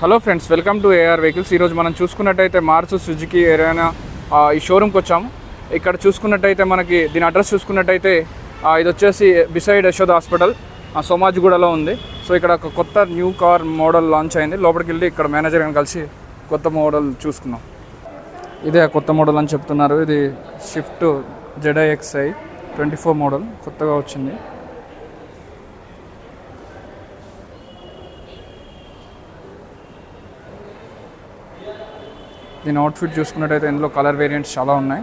Hello friends, welcome to AR vehicles. ఈరోజు మనం చూసుకున్నట్టయితే మారుతి సుజుకి ఏరైనా ఈ షోరూమ్కి వచ్చాము. ఇక్కడ చూసుకున్నట్టయితే మనకి దీని అడ్రస్ చూసుకున్నట్టయితే ఇది వచ్చేసి బిసైడ్ యశోద హాస్పిటల్ సోమాజిగూడలో ఉంది. సో ఇక్కడ ఒక కొత్త న్యూ కార్ మోడల్ లాంచ్ అయింది. లోపలికి వెళ్ళి ఇక్కడ మేనేజర్ గారిని కలిసి కొత్త మోడల్ చూసుకున్నాం. ఇదే కొత్త మోడల్ అని చెప్తున్నారు. ఇది స్విఫ్ట్ ZXi 24 మోడల్ కొత్తగా వచ్చింది. దీని అవుట్ఫిట్ చూసుకున్నట్టయితే ఇందులో కలర్ వేరియంట్స్ చాలా ఉన్నాయి.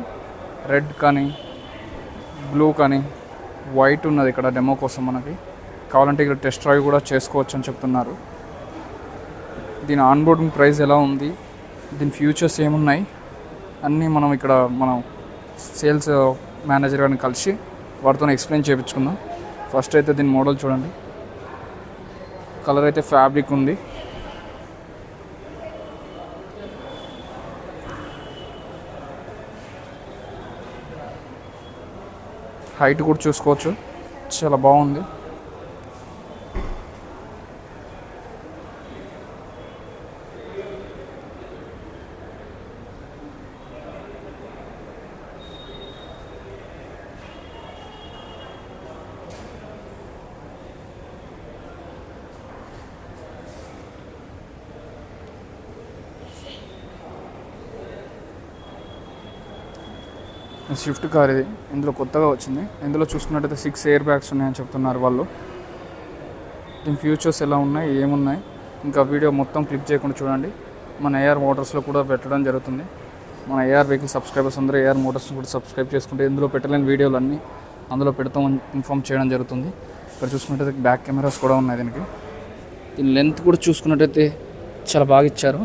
రెడ్ కానీ, బ్లూ కానీ, వైట్ ఉన్నది ఇక్కడ డెమో కోసం. మనకి కావాలంటే ఇక్కడ టెస్ట్ డ్రైవ్ కూడా చేసుకోవచ్చు అని చెప్తున్నారు. దీని ఆన్బోర్డింగ్ ప్రైస్ ఎలా ఉంది, దీని ఫ్యూచర్స్ ఏమున్నాయి అన్నీ మనం ఇక్కడ సేల్స్ మేనేజర్ గారిని కలిసి వాటితో ఎక్స్ప్లెయిన్ చేయించుకుందాం. ఫస్ట్ అయితే దీని మోడల్ చూడండి. కలర్ అయితే ఫ్యాబ్రిక్ ఉంది. హైట్ కూడా చూసుకోవచ్చు, చాలా బాగుంది. స్విఫ్ట్ కార్ ఇది, ఇందులో కొత్తగా వచ్చింది. ఇందులో చూసుకున్నట్టయితే 6 ఎయిర్ బ్యాగ్స్ ఉన్నాయని చెప్తున్నారు వాళ్ళు. దీని ఫ్యూచర్స్ ఎలా ఉన్నాయి, ఏమున్నాయి, ఇంకా వీడియో మొత్తం క్లిక్ చేయకుండా చూడండి. మన ఏఆర్ మోటార్స్లో కూడా పెట్టడం జరుగుతుంది. మన ఏఆర్ వెహికల్ సబ్స్క్రైబర్స్ అందరూ ఏఆర్ మోటార్స్ని కూడా సబ్స్క్రైబ్ చేసుకుంటే ఇందులో పెట్టలేని వీడియోలు అన్నీ అందులో పెడతామని ఇన్ఫామ్ చేయడం జరుగుతుంది. ఇక్కడ చూసుకున్నట్టయితే బ్యాక్ కెమెరాస్ కూడా ఉన్నాయి. దీని లెంత్ కూడా చూసుకున్నట్టయితే చాలా బాగా ఇచ్చారు.